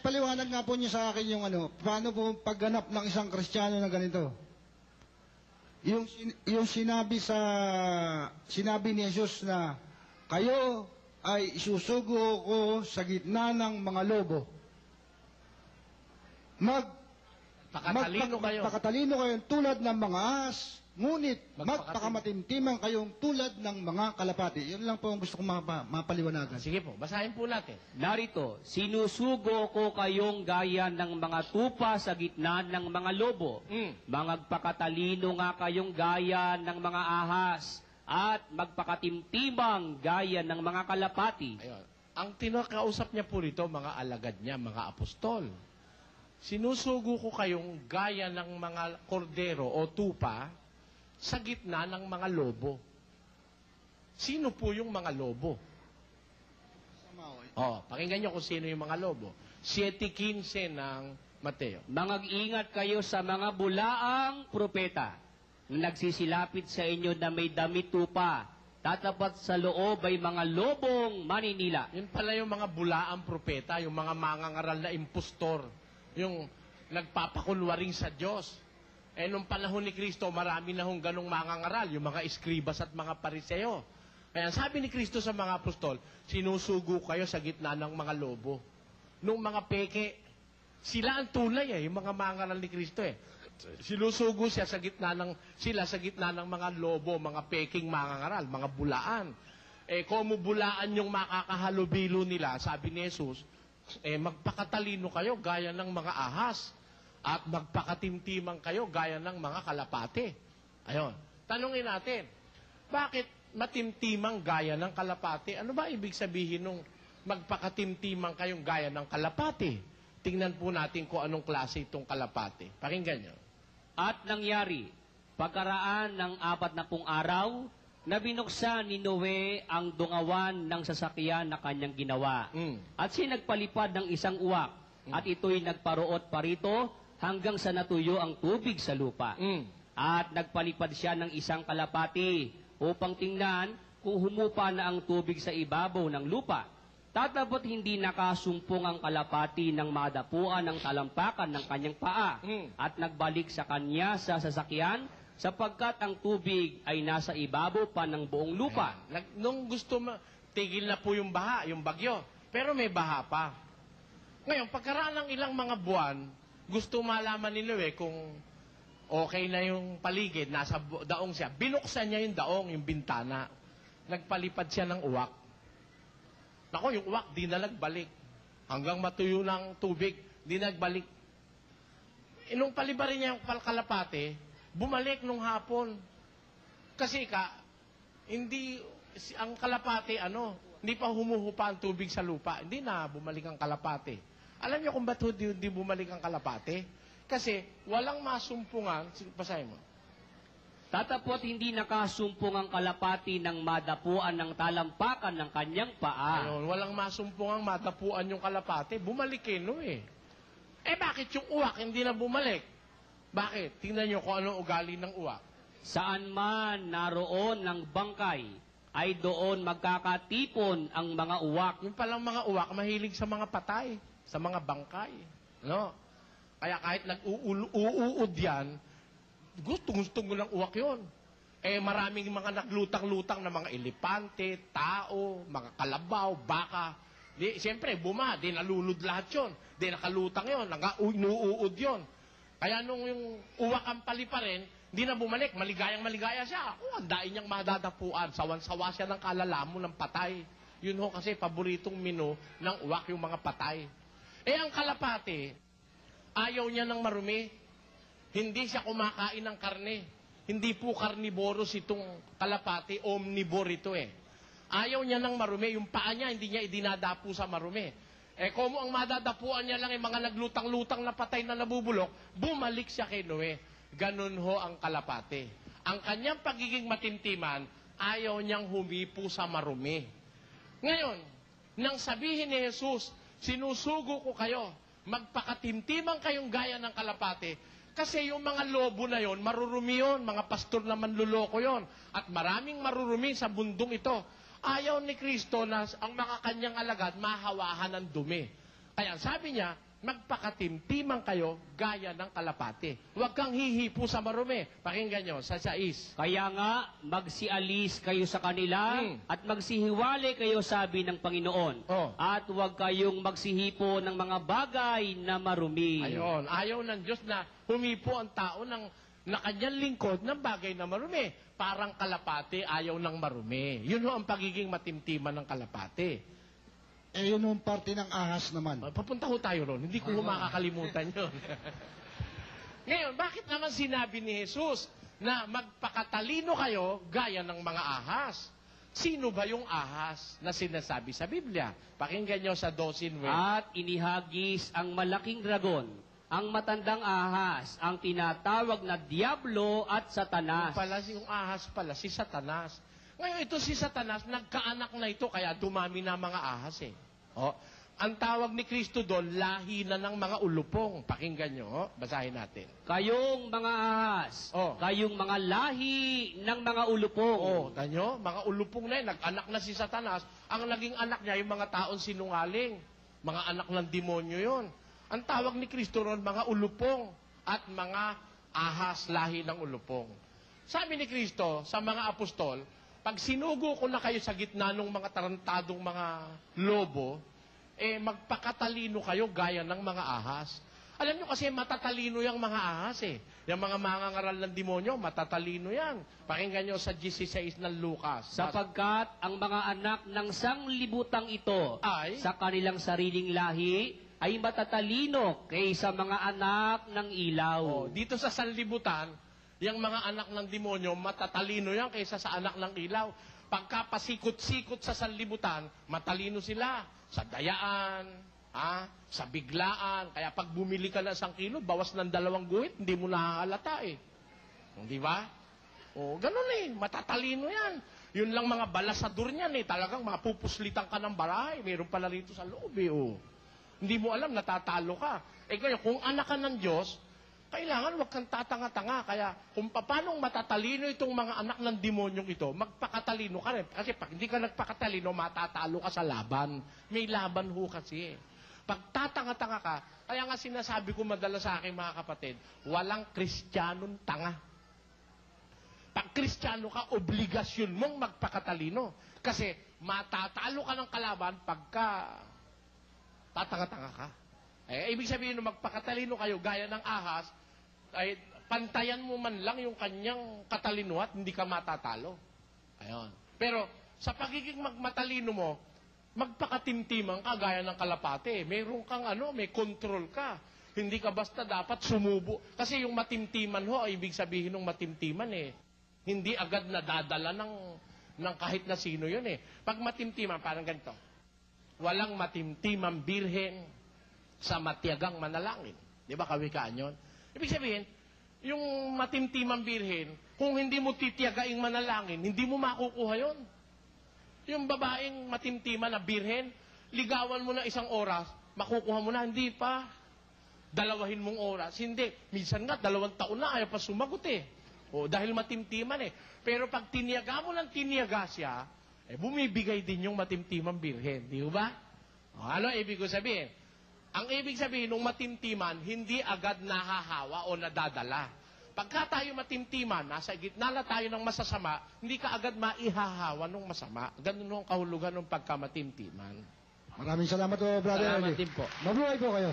paliwanag nga po niyo sa akin yung ano, paano po pagganap ng isang Kristiyano na ganito? Yung sinabi ni Jesus na, kayo ay isusugo ko sa gitna ng mga lobo. Magpakatalino kayo tulad ng mga ahas, ngunit magpakamatimtiman kayong tulad ng mga kalapati. Yun lang po ang gusto kong mapaliwanagan. Sige po, basahin po natin. Narito, sinusugo ko kayong gaya ng mga tupa sa gitna ng mga lobo. Magpakatalino nga kayong gaya ng mga ahas at magpakatimtimang gaya ng mga kalapati. Ayun. Ang tinakausap niya po rito, mga alagad niya, mga apostol. Sinusugo ko kayong gaya ng mga kordero o tupa sa gitna ng mga lobo. Sino po yung mga lobo? Pakinggan niyo kung sino yung mga lobo. 7:15 ng Mateo. Mag-ingat kayo sa mga bulaang propeta na nagsisilapit sa inyo na may damit tupa. Tatapat sa loob ay mga lobong maninila. Yun pala yung mga bulaang propeta, yung mga mangangaral na impostor, yung nagpapakunwaring sa Diyos. Nung panahon ni Kristo, marami na hong ganong mangangaral, yung mga eskribas at mga pariseo. Kaya sabi ni Kristo sa mga apostol, sinusugo kayo sa gitna ng mga lobo. Nung mga peke, sila ang tunay yung mga mangangaral ni Kristo Sinusugo siya sa gitna ng mga lobo, mga peking mangangaral, mga bulaan. Kung bulaan yung makakahalubilo nila, sabi ni Jesus, magpakatalino kayo gaya ng mga ahas at magpakatimtimang kayo gaya ng mga kalapate. Ayun. Tanungin natin, bakit matimtimang gaya ng kalapate? Ano ba ibig sabihin nung magpakatimtimang kayong gaya ng kalapate? Tingnan po natin kung anong klase itong kalapate. Pakinggan nyo. At nangyari, pagkaraan ng 40 araw, na binuksan ni Noe ang dungawan ng sasakyan na kanyang ginawa. At siya nagpalipad ng isang uwak, at ito'y nagparuot parito hanggang sa natuyo ang tubig sa lupa. At nagpalipad siya ng isang kalapati upang tingnan kung humupa na ang tubig sa ibabaw ng lupa. Tatapat hindi nakasumpong ang kalapati ng madapuan ng talampakan ng kanyang paa at nagbalik sa kanya sa sasakyan sapagkat ang tubig ay nasa ibabaw pa ng buong lupa. Nung gusto tigil na po yung baha, yung bagyo, pero may baha pa. Ngayon, pagkaraan ng ilang mga buwan, gusto malaman ni Noe kung okay na yung paligid, nasa daong siya. Binuksan niya yung daong, yung bintana. Nagpalipad siya ng uwak. Nako, yung uwak, di na nagbalik. Hanggang matuyo ng tubig, di nagbalik. Nung palibarin niya yung kalapate, bumalik nung hapon. Kasi ang kalapate, hindi pa humuhupa ang tubig sa lupa. Hindi na bumalik ang kalapate. Alam niyo kung ba't hindi bumalik ang kalapate? Kasi walang masumpungan. Basahin mo. Tatapot hindi nakasumpong ang kalapati ng madapuan ng talampakan ng kanyang paa. Ayun, walang masumpungang madapuan yung kalapate. Bumalik bakit yung uwak hindi na bumalik? Bakit? Tingnan nyo kung ano ugali ng uwak. Saan man naroon ng bangkay, ay doon magkakatipon ang mga uwak. Yung palang mga uwak, mahilig sa mga patay, sa mga bangkay. Kaya kahit nag-uuud yan, gusto mo ng uwak yun. Maraming mga naglutang-lutang na mga elepante, tao, mga kalabaw, baka. Siyempre, di nalulod lahat yun. Di nakalutang yun, inuud yun. Kaya nung yung uwak ang paliparin, di na bumalik, maligayang-maligaya siya. Ang daing niyang madadapuan, sawan-sawa siya ng kalalamo ng patay. Yun kasi paboritong menu ng uwak yung mga patay. Ang kalapate, ayaw niya ng marumi. Hindi siya kumakain ng karne. Hindi po carnivorous itong kalapati, omnivore ito Ayaw niya ng marumi. Yung paa niya, hindi niya idinadapo sa marumi. Kung ang madadapuan niya lang mga naglutang-lutang na patay na nabubulok, bumalik siya kay Noe. Ganun ho ang kalapati. Ang kanyang pagiging matimtiman, ayaw niyang humipo sa marumi. Ngayon, nang sabihin ni Jesus, sinusugo ko kayo, magpakatimtimang kayong gaya ng kalapati, kasi yung mga lobo na yon, marurumi yon, mga pastor na manluloko yon, at maraming marurumi sa bundong ito. Ayaw ni Kristo na ang mga kanyang alagad mahawahan ng dumi. Kaya sabi niya, magpakatimtiman kayo gaya ng kalapati. Huwag kang hihipo sa marumi. Pakinggan nyo, sa 6. Kaya nga, magsialis kayo sa kanila at magsihiwalay kayo, sabi ng Panginoon. Oh. At huwag kayong magsihipo ng mga bagay na marumi. Ayun, ayaw ng Diyos na humipo ang tao na kanyang lingkod ng bagay na marumi. Parang kalapati, ayaw ng marumi. Yun ho ang pagiging matimtiman ng kalapati. Eh, yun yung parte ng ahas naman. Papunta ho tayo ron. Hindi ko makakalimutan yun. Ngayon, bakit naman sinabi ni Jesus na magpakatalino kayo gaya ng mga ahas? Sino ba yung ahas na sinasabi sa Biblia? Pakinggan nyo sa 12:9. At inihagis ang malaking dragon, ang matandang ahas, ang tinatawag na Diablo at Satanas. Yung ahas pala, si Satanas. Ngayon, ito si Satanas, nagkaanak na ito, kaya dumami na mga ahas eh. Oh, ang tawag ni Kristo doon, lahi na ng mga ulupong. Pakinggan nyo, basahin natin. Kayong mga ahas, Oh. kayong mga lahi ng mga ulupong. Oh, tanyo, mga ulupong na yun, nag-anak na si Satanas. Ang naging anak niya, yung mga taong sinungaling. Mga anak ng demonyo yon. Ang tawag ni Kristo ron, mga ulupong at mga ahas, lahi ng ulupong. Sabi ni Kristo sa mga apostol, pag sinugo ko na kayo sa gitna ng mga tarantadong mga lobo, magpakatalino kayo gaya ng mga ahas. Alam nyo kasi matatalino yung mga ahas eh. Yung mga mangangaral ng demonyo, matatalino yan. Pakinggan nyo sa 16 ng Lucas. Sapagkat ang mga anak ng sanglibutang ito Ay? sa kanilang sariling lahi ay matatalino kaysa mga anak ng ilaw. Oh, dito sa sanlibutan, yung mga anak ng demonyo, matatalino yan kaysa sa anak ng ilaw. Pagka pasikot-sikot sa sanlibutan, matalino sila sa dayaan, sa biglaan. Kaya pag bumili ka ng 1 kilo, bawas ng 2 guhit, hindi mo nahahalata eh. Di ba? O, ganun eh. Matatalino yan. Yun lang mga balasador niyan eh. Talagang mapupuslitan ka ng barahay. Meron pala rito sa loob eh. Oh. Hindi mo alam, natatalo ka. Kaya kung anak ka ng Diyos, kailangan wag kang tatanga-tanga. Kaya kung paano matatalino itong mga anak ng demonyong ito, magpakatalino ka rin. Kasi pag hindi ka nagpakatalino, matatalo ka sa laban. May laban ho kasi eh. Pag tatanga-tanga ka, kaya nga sinasabi ko madalas sa akin mga kapatid, walang Kristiyanong tanga. Pag Kristiyano ka, obligasyon mong magpakatalino. Kasi matatalo ka ng kalaban pagka tatanga-tanga ka. Ibig sabihin nung magpakatalino kayo gaya ng ahas, ay pantayan mo man lang yung kanyang katalino at hindi ka matatalo. Ayun. Pero sa pagiging matalino mo, magpakatimtiman ka gaya ng kalapate. Mayroon kang may control ka. Hindi ka basta dapat sumubo. Kasi yung matimtiman ho, ay ibig sabihin ng matimtiman hindi agad nadadala ng kahit na sino yun Pag matimtiman, parang ganito. Walang matimtimang birhen sa matiyagang manalangin. Di ba kawikaan yun? Ibig sabihin, yung matimtimang birhen, kung hindi mo titiyagaing manalangin, hindi mo makukuha yun. Yung babaeng matimtiman na birhen, ligawan mo na 1 oras, makukuha mo na, hindi pa. Dalawahin mong oras. Hindi. Minsan nga, 2 taon na, ayaw pa sumagot dahil matimtiman Pero pag tiniyaga mo ng tiniyaga siya, bumibigay din yung matimtimang birhen. Di ba? Ano ibig ko sabihin? Ang ibig sabihin ng matimtiman, hindi agad nahahawa o nadadala. Pagka tayo matimtiman, nasa gitna na tayo ng masasama, hindi ka agad maihahawa ng masama. Ganun ang kahulugan ng pagkamatimtiman. Maraming salamat po, Brother Salamat Ernie. din po. Mabuhay po kayo.